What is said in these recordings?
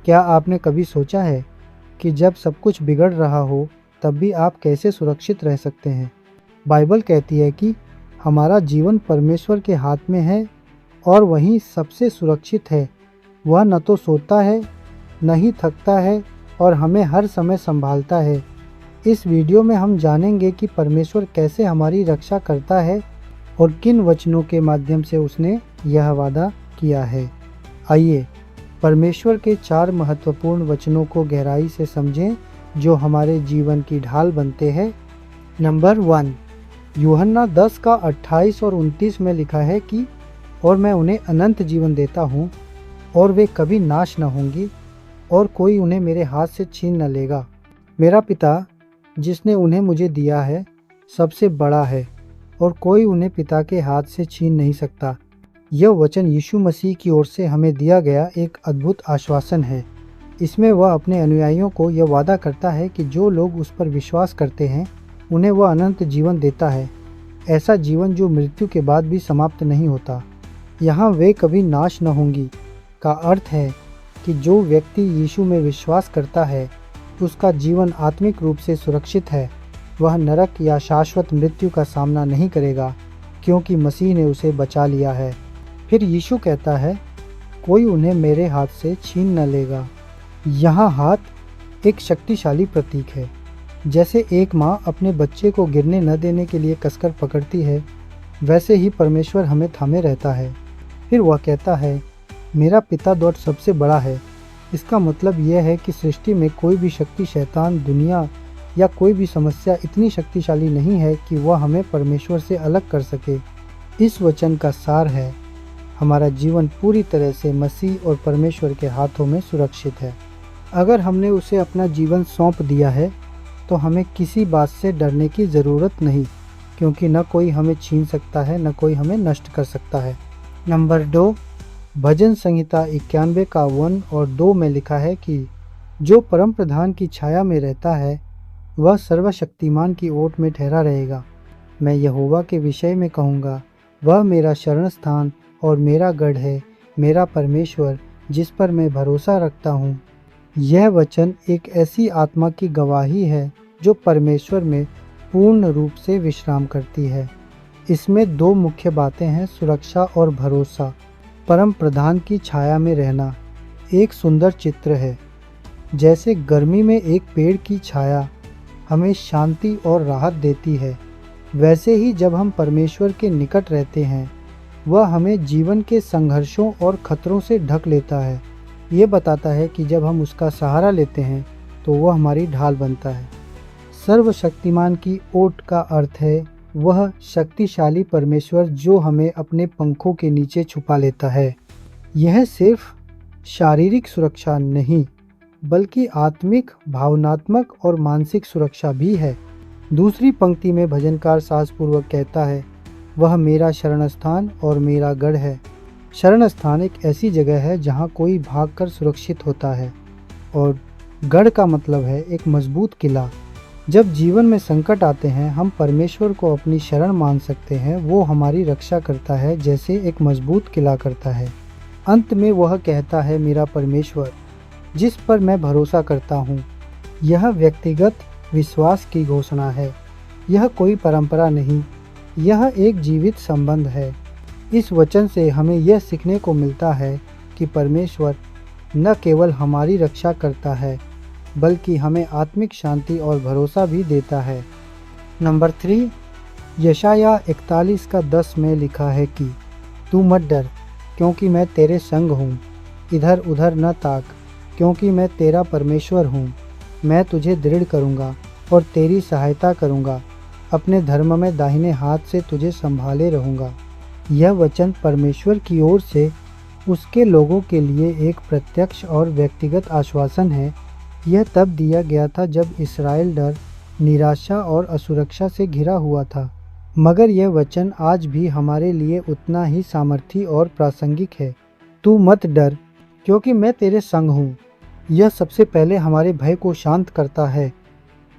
क्या आपने कभी सोचा है कि जब सब कुछ बिगड़ रहा हो तब भी आप कैसे सुरक्षित रह सकते हैं? बाइबल कहती है कि हमारा जीवन परमेश्वर के हाथ में है और वही सबसे सुरक्षित है। वह न तो सोता है, न ही थकता है और हमें हर समय संभालता है। इस वीडियो में हम जानेंगे कि परमेश्वर कैसे हमारी रक्षा करता है और किन वचनों के माध्यम से उसने यह वादा किया है। आइए परमेश्वर के 4 महत्वपूर्ण वचनों को गहराई से समझें जो हमारे जीवन की ढाल बनते हैं। नंबर 1, यूहन्ना 10 का 28 और 29 में लिखा है कि और मैं उन्हें अनंत जीवन देता हूँ और वे कभी नाश न होंगी और कोई उन्हें मेरे हाथ से छीन न लेगा। मेरा पिता जिसने उन्हें मुझे दिया है सबसे बड़ा है और कोई उन्हें पिता के हाथ से छीन नहीं सकता। यह वचन यीशु मसीह की ओर से हमें दिया गया एक अद्भुत आश्वासन है। इसमें वह अपने अनुयायियों को यह वादा करता है कि जो लोग उस पर विश्वास करते हैं उन्हें वह अनंत जीवन देता है, ऐसा जीवन जो मृत्यु के बाद भी समाप्त नहीं होता। यहाँ वे कभी नाश न होंगी का अर्थ है कि जो व्यक्ति यीशु में विश्वास करता है उसका जीवन आत्मिक रूप से सुरक्षित है। वह नरक या शाश्वत मृत्यु का सामना नहीं करेगा क्योंकि मसीह ने उसे बचा लिया है। फिर यीशु कहता है, कोई उन्हें मेरे हाथ से छीन न लेगा। यहाँ हाथ एक शक्तिशाली प्रतीक है। जैसे एक माँ अपने बच्चे को गिरने न देने के लिए कसकर पकड़ती है, वैसे ही परमेश्वर हमें थामे रहता है। फिर वह कहता है, मेरा पिता द्वार सबसे बड़ा है। इसका मतलब यह है कि सृष्टि में कोई भी शक्ति, शैतान, दुनिया या कोई भी समस्या इतनी शक्तिशाली नहीं है कि वह हमें परमेश्वर से अलग कर सके। इस वचन का सार है, हमारा जीवन पूरी तरह से मसीह और परमेश्वर के हाथों में सुरक्षित है। अगर हमने उसे अपना जीवन सौंप दिया है तो हमें किसी बात से डरने की ज़रूरत नहीं, क्योंकि न कोई हमें छीन सकता है, न कोई हमें नष्ट कर सकता है। नंबर 2, भजन संहिता 91 का 1 और 2 में लिखा है कि जो परम प्रधान की छाया में रहता है वह सर्वशक्तिमान की ओट में ठहरा रहेगा। मैं यहोवा के विषय में कहूँगा, वह मेरा शरण स्थान और मेरा गढ़ है, मेरा परमेश्वर जिस पर मैं भरोसा रखता हूँ। यह वचन एक ऐसी आत्मा की गवाही है जो परमेश्वर में पूर्ण रूप से विश्राम करती है। इसमें 2 मुख्य बातें हैं, सुरक्षा और भरोसा। परम प्रधान की छाया में रहना एक सुंदर चित्र है। जैसे गर्मी में एक पेड़ की छाया हमें शांति और राहत देती है, वैसे ही जब हम परमेश्वर के निकट रहते हैं वह हमें जीवन के संघर्षों और खतरों से ढक लेता है। ये बताता है कि जब हम उसका सहारा लेते हैं तो वह हमारी ढाल बनता है। सर्वशक्तिमान की ओट का अर्थ है वह शक्तिशाली परमेश्वर जो हमें अपने पंखों के नीचे छुपा लेता है। यह सिर्फ शारीरिक सुरक्षा नहीं बल्कि आत्मिक, भावनात्मक और मानसिक सुरक्षा भी है। दूसरी पंक्ति में भजनकार साहसपूर्वक कहता है, वह मेरा शरण स्थान और मेरा गढ़ है। शरण स्थान एक ऐसी जगह है जहाँ कोई भागकर सुरक्षित होता है और गढ़ का मतलब है एक मजबूत किला। जब जीवन में संकट आते हैं हम परमेश्वर को अपनी शरण मान सकते हैं। वो हमारी रक्षा करता है जैसे एक मजबूत किला करता है। अंत में वह कहता है, मेरा परमेश्वर जिस पर मैं भरोसा करता हूँ। यह व्यक्तिगत विश्वास की घोषणा है। यह कोई परंपरा नहीं, यह एक जीवित संबंध है। इस वचन से हमें यह सीखने को मिलता है कि परमेश्वर न केवल हमारी रक्षा करता है बल्कि हमें आत्मिक शांति और भरोसा भी देता है। नंबर 3, यशाया 41 का 10 में लिखा है कि तू मत डर क्योंकि मैं तेरे संग हूँ, इधर उधर न ताक क्योंकि मैं तेरा परमेश्वर हूँ। मैं तुझे दृढ़ करूँगा और तेरी सहायता करूँगा, अपने धर्म में दाहिने हाथ से तुझे संभाले रहूँगा। यह वचन परमेश्वर की ओर से उसके लोगों के लिए एक प्रत्यक्ष और व्यक्तिगत आश्वासन है। यह तब दिया गया था जब इस्राएल डर, निराशा और असुरक्षा से घिरा हुआ था, मगर यह वचन आज भी हमारे लिए उतना ही सामर्थी और प्रासंगिक है। तू मत डर क्योंकि मैं तेरे संग हूँ। यह सबसे पहले हमारे भय को शांत करता है।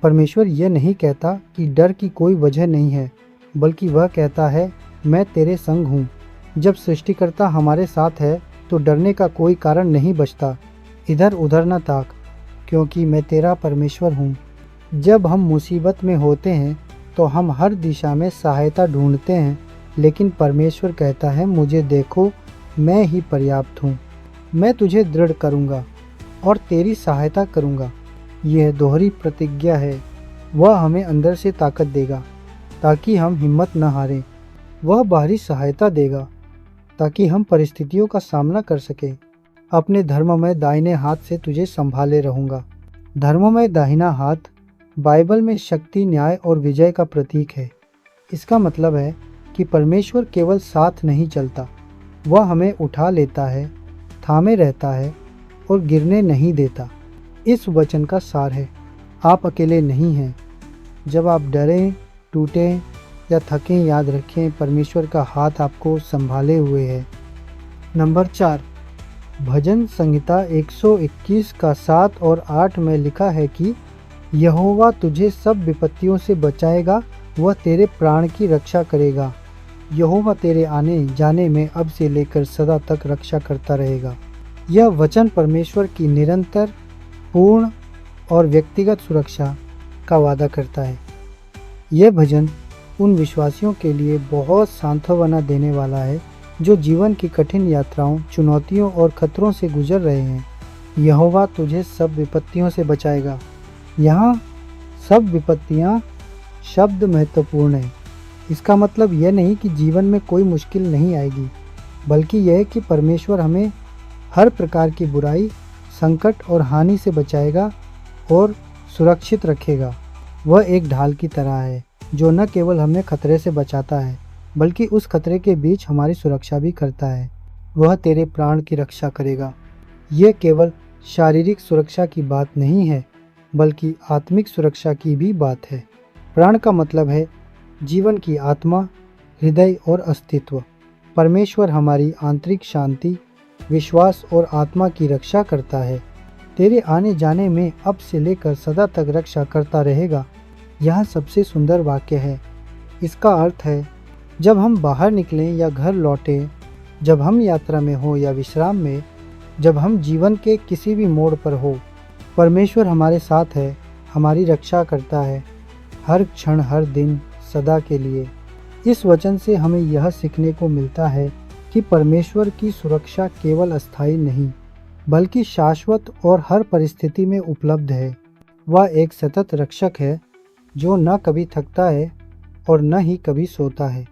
परमेश्वर यह नहीं कहता कि डर की कोई वजह नहीं है, बल्कि वह कहता है मैं तेरे संग हूँ। जब सृष्टिकर्ता हमारे साथ है तो डरने का कोई कारण नहीं बचता। इधर उधर न ताक, क्योंकि मैं तेरा परमेश्वर हूँ। जब हम मुसीबत में होते हैं तो हम हर दिशा में सहायता ढूंढते हैं, लेकिन परमेश्वर कहता है, मुझे देखो, मैं ही पर्याप्त हूँ। मैं तुझे दृढ़ करूँगा और तेरी सहायता करूँगा। यह दोहरी प्रतिज्ञा है। वह हमें अंदर से ताकत देगा ताकि हम हिम्मत न हारें। वह बाहरी सहायता देगा ताकि हम परिस्थितियों का सामना कर सकें। अपने धर्ममय दाहिने हाथ से तुझे संभाले रहूँगा। धर्ममय दाहिना हाथ बाइबल में शक्ति, न्याय और विजय का प्रतीक है। इसका मतलब है कि परमेश्वर केवल साथ नहीं चलता, वह हमें उठा लेता है, थामे रहता है और गिरने नहीं देता। इस वचन का सार है, आप अकेले नहीं हैं। जब आप डरें, टूटें या थकें, याद रखें, परमेश्वर का हाथ आपको संभाले हुए है। नंबर 4, भजन संहिता 121 का 7 और 8 में लिखा है कि यहोवा तुझे सब विपत्तियों से बचाएगा, वह तेरे प्राण की रक्षा करेगा। यहोवा तेरे आने जाने में अब से लेकर सदा तक रक्षा करता रहेगा। यह वचन परमेश्वर की निरंतर, पूर्ण और व्यक्तिगत सुरक्षा का वादा करता है। यह भजन उन विश्वासियों के लिए बहुत सांत्वना देने वाला है जो जीवन की कठिन यात्राओं, चुनौतियों और खतरों से गुजर रहे हैं। यहोवा तुझे सब विपत्तियों से बचाएगा। यहाँ सब विपत्तियाँ शब्द महत्वपूर्ण है। इसका मतलब यह नहीं कि जीवन में कोई मुश्किल नहीं आएगी, बल्कि यह कि परमेश्वर हमें हर प्रकार की बुराई, संकट और हानि से बचाएगा और सुरक्षित रखेगा। वह एक ढाल की तरह है जो न केवल हमें खतरे से बचाता है, बल्कि उस खतरे के बीच हमारी सुरक्षा भी करता है। वह तेरे प्राण की रक्षा करेगा। यह केवल शारीरिक सुरक्षा की बात नहीं है, बल्कि आत्मिक सुरक्षा की भी बात है। प्राण का मतलब है जीवन की आत्मा, हृदय और अस्तित्व। परमेश्वर हमारी आंतरिक शांति, विश्वास और आत्मा की रक्षा करता है। तेरे आने जाने में अब से लेकर सदा तक रक्षा करता रहेगा। यह सबसे सुंदर वाक्य है। इसका अर्थ है, जब हम बाहर निकलें या घर लौटें, जब हम यात्रा में हो या विश्राम में, जब हम जीवन के किसी भी मोड़ पर हो, परमेश्वर हमारे साथ है, हमारी रक्षा करता है, हर क्षण, हर दिन, सदा के लिए। इस वचन से हमें यह सीखने को मिलता है कि परमेश्वर की सुरक्षा केवल अस्थायी नहीं, बल्कि शाश्वत और हर परिस्थिति में उपलब्ध है। वह एक सतत रक्षक है जो न कभी थकता है और न ही कभी सोता है।